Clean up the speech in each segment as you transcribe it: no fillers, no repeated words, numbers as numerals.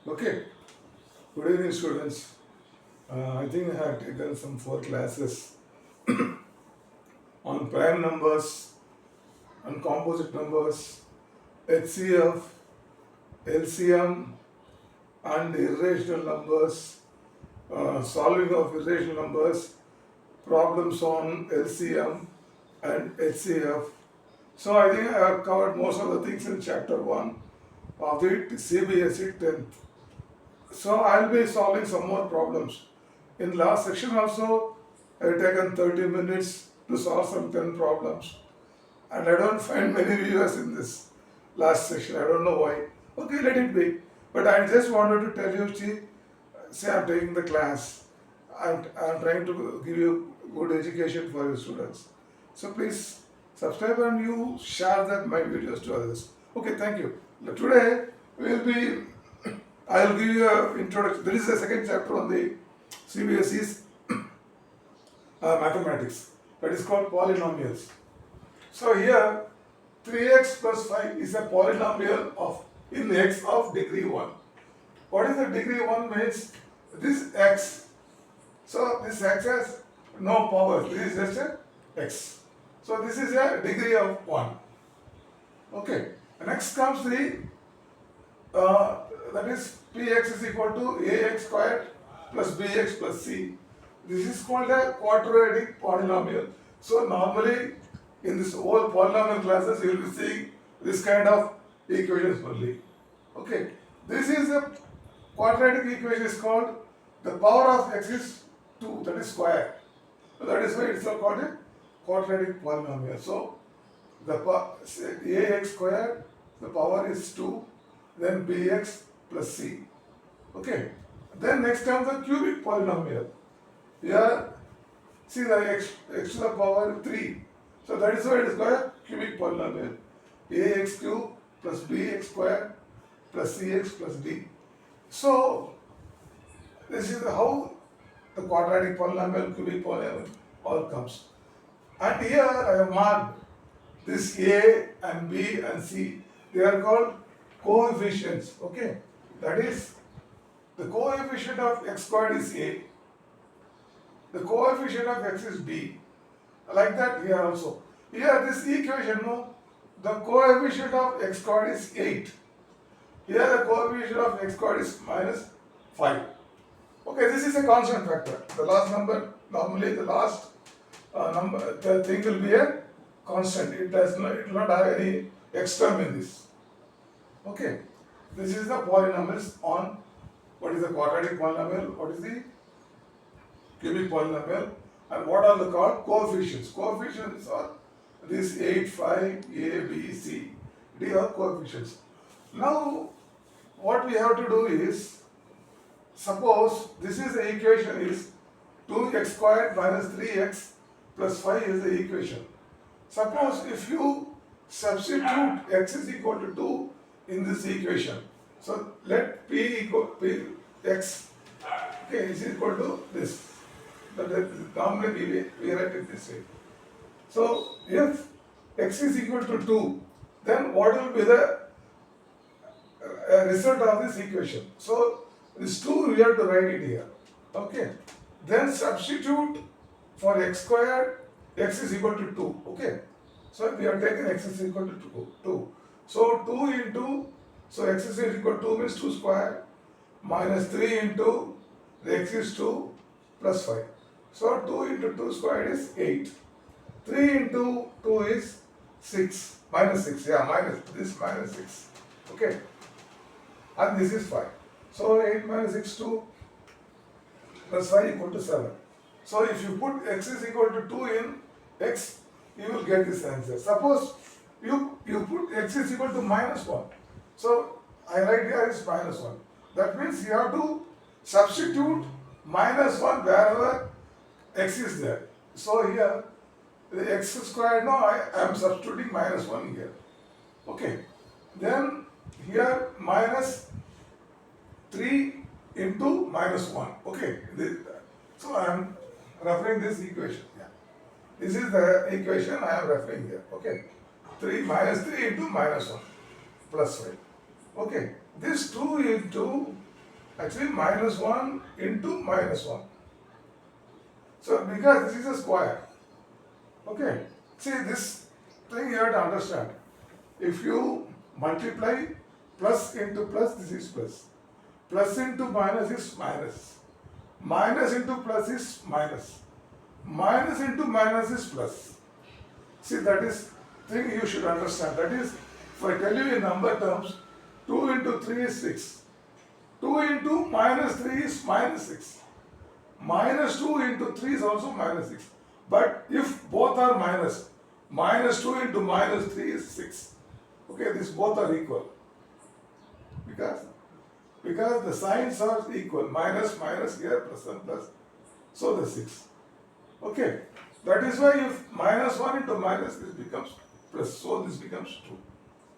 Okay, good evening, students. I think I have taken some 4 classes on prime numbers, on composite numbers, HCF, LCM, and irrational numbers, solving of irrational numbers, problems on LCM and HCF. So I think I have covered most of the things in chapter 1 of the CBSE 10th. So I'll be solving some more problems. In last section also, I've taken 30 minutes to solve some 10 problems. And I don't find many viewers in this last section. I don't know why. Okay, let it be. But I just wanted to tell you, say I'm taking the class. I'm trying to give you good education for your students. So please subscribe and you share that my videos to others. Okay, thank you. Today we will be I will give you an introduction. There is a second chapter on the CBSE's mathematics. That is called polynomials. So here, 3x plus 5 is a polynomial of in x of degree 1. What is the degree 1 means? This x. So this x has no power. This is just a x. So this is a degree of 1. Okay. Next comes the that is px is equal to ax squared plus bx plus c. This is called a quadratic polynomial. So normally in this whole polynomial classes you will be seeing this kind of equations only. Okay. This is a quadratic equation is called the power of x is 2, that is square. So that is why it's called a quadratic polynomial. So the ax squared, the power is 2, then bx plus c. Okay. Then next comes the cubic polynomial. Here, see the x to the power 3. So that is why it is called a cubic polynomial. Ax cube plus bx squared plus cx plus d. So this is how the quadratic polynomial, cubic polynomial all comes. And here I have marked this a and b and c. They are called coefficients. Okay. That is, the coefficient of x squared is a, the coefficient of x is b. Like that here also. Here this equation, no, the coefficient of x squared is 8. Here the coefficient of x squared is minus 5. Okay, this is a constant factor. The last number, normally the last number, the thing will be a constant. It will not have any x term in this. Okay. This is the polynomials on what is the quadratic polynomial, what is the cubic polynomial, and what are the called coefficients. Coefficients are this 8, 5, a, b, c. These are coefficients. Now, what we have to do is, suppose this is the equation is 2x squared minus 3x plus 5 is the equation. Suppose if you substitute x is equal to 2 in this equation. So let p equal p x okay is equal to this. But normally we write it this way. So if x is equal to 2, then what will be the result of this equation? So this 2 we have to write it here. Okay. Then substitute for x squared, x is equal to 2. Okay. So we have taken x is equal to 2. So 2 into, so x is equal to 2 means 2 square minus 3 into the x is 2 plus 5. So 2 into 2 squared is 8. 3 into 2 is 6. Minus 6. Yeah, minus this minus 6. Okay. And this is 5. So 8 minus 6, 2 plus 5 equal to 7. So if you put x is equal to 2 in x, you will get this answer. Suppose you put x is equal to minus 1. So I write here is minus 1. That means you have to substitute minus 1 wherever x is there. So here the x squared, no, I am substituting minus 1 here. Okay. Then here minus 3 into minus 1. Okay. So I am referring this equation. Yeah. This is the equation I am referring here. Okay. 3 minus 3 into minus 1 plus 5. Okay. This 2 into Actually minus 1 into minus 1. So because this is a square. Okay. See, this thing you have to understand. If you multiply plus into plus, this is plus. Plus into minus is minus. Minus into plus is minus. Minus into minus is plus. See, that is thing you should understand. That is, if I tell you in number terms, 2 into 3 is 6. 2 into minus 3 is minus 6. Minus 2 into 3 is also minus 6. But if both are minus, minus 2 into minus 3 is 6. Okay, these both are equal. Because the signs are equal. Minus, minus here, plus and plus. So the 6. Okay. That is why if minus 1 into minus, this becomes plus. So this becomes 2.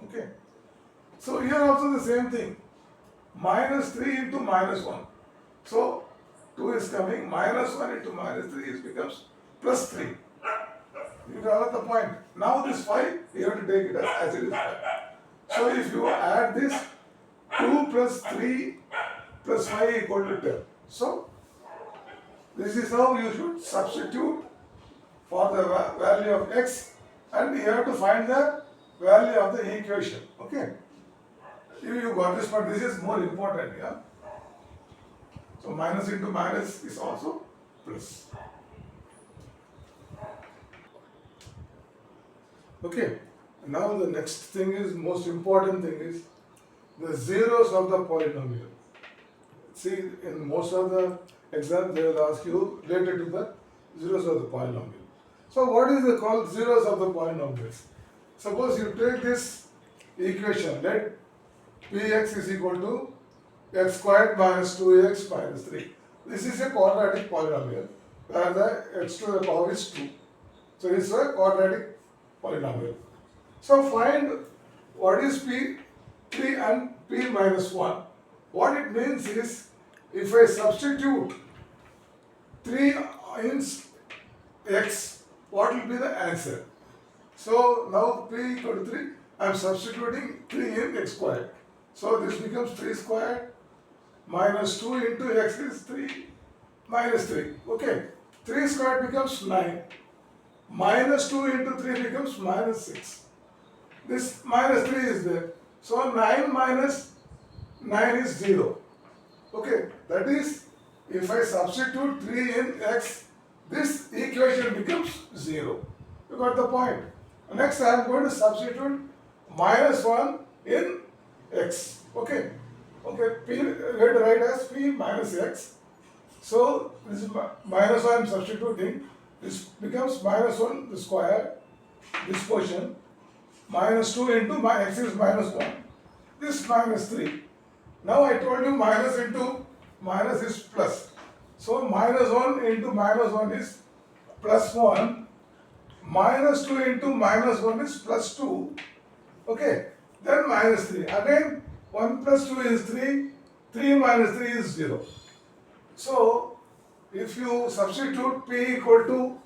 Okay. So here also the same thing. Minus 3 into minus 1. So 2 is coming. Minus 1 into minus 3 is becomes plus 3. You got the point. Now this 5, you have to take it as it is 5. So if you add this, 2 plus 3 plus 5 equal to 10. So this is how you should substitute for the value of x, and you have to find the value of the equation. Okay. You got this part. This is more important. Yeah. So minus into minus is also plus. Okay. Now the next thing is, most important thing is the zeros of the polynomial. See, in most of the exams they will ask you related to the zeros of the polynomial. So what is the called zeros of the polynomials? Suppose you take this equation, let px is equal to x squared minus 2x minus 3. This is a quadratic polynomial where the x to the power is 2. So it's a quadratic polynomial. So find what is p3 and p minus 1. What it means is, if I substitute 3 in x, what will be the answer? So now p equal to 3, I am substituting 3 in x squared. So this becomes 3 squared minus 2 into x is 3 minus 3. Okay. 3 squared becomes 9. Minus 2 into 3 becomes minus 6. This minus 3 is there. So 9 minus 9 is 0. Okay. That is, if I substitute 3 in x, this equation becomes 0. You got the point. Next I am going to substitute minus 1 in x. Okay. Okay, p, let write as p minus x. So this is minus 1 I am substituting. This becomes minus 1 the square, this portion. Minus 2 into my x is minus 1. This minus 3. Now I told you minus into minus is plus. So minus 1 into minus 1 is plus 1. Minus 2 into minus 1 is plus 2. Okay. Then minus 3. Again 1 plus 2 is 3. 3 minus 3 is 0. So if you substitute p equal to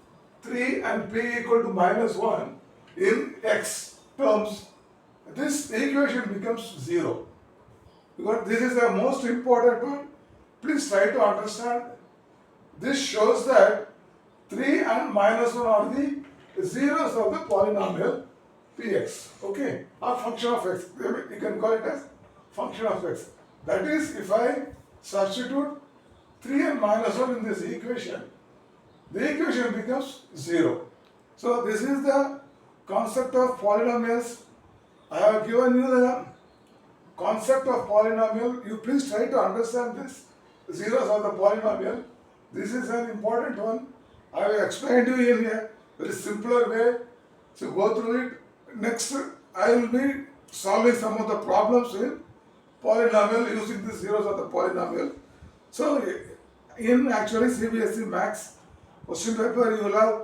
3 and p equal to minus 1 in x terms, this equation becomes 0. Because this is the most important one. Please try to understand. This shows that 3 and minus 1 are the zeros of the polynomial px. Okay, or function of x. You can call it as function of x. That is, if I substitute 3 and minus 1 in this equation, the equation becomes 0. So this is the concept of polynomials. I have given you the concept of polynomial. You please try to understand this. Zeros of the polynomial. This is an important one. I will explain to you in a very simpler way. So go through it. Next, I will be solving some of the problems in polynomial using the zeros of the polynomial. So in actually CBSE Max question paper, you will have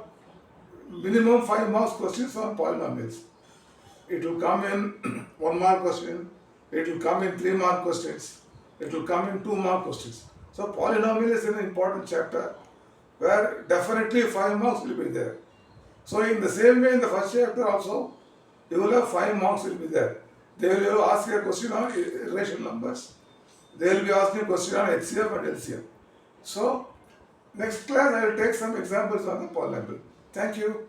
minimum 5 marks questions on polynomials. It will come in 1 mark question, it will come in 3 mark questions, it will come in 2 mark questions. So polynomial is an important chapter where definitely 5 marks will be there. So in the same way in the first chapter also, you will have 5 marks will be there. They will ask you a question on irrational numbers. They will be asking question on HCF and LCM. So next class I will take some examples on the polynomial. Thank you.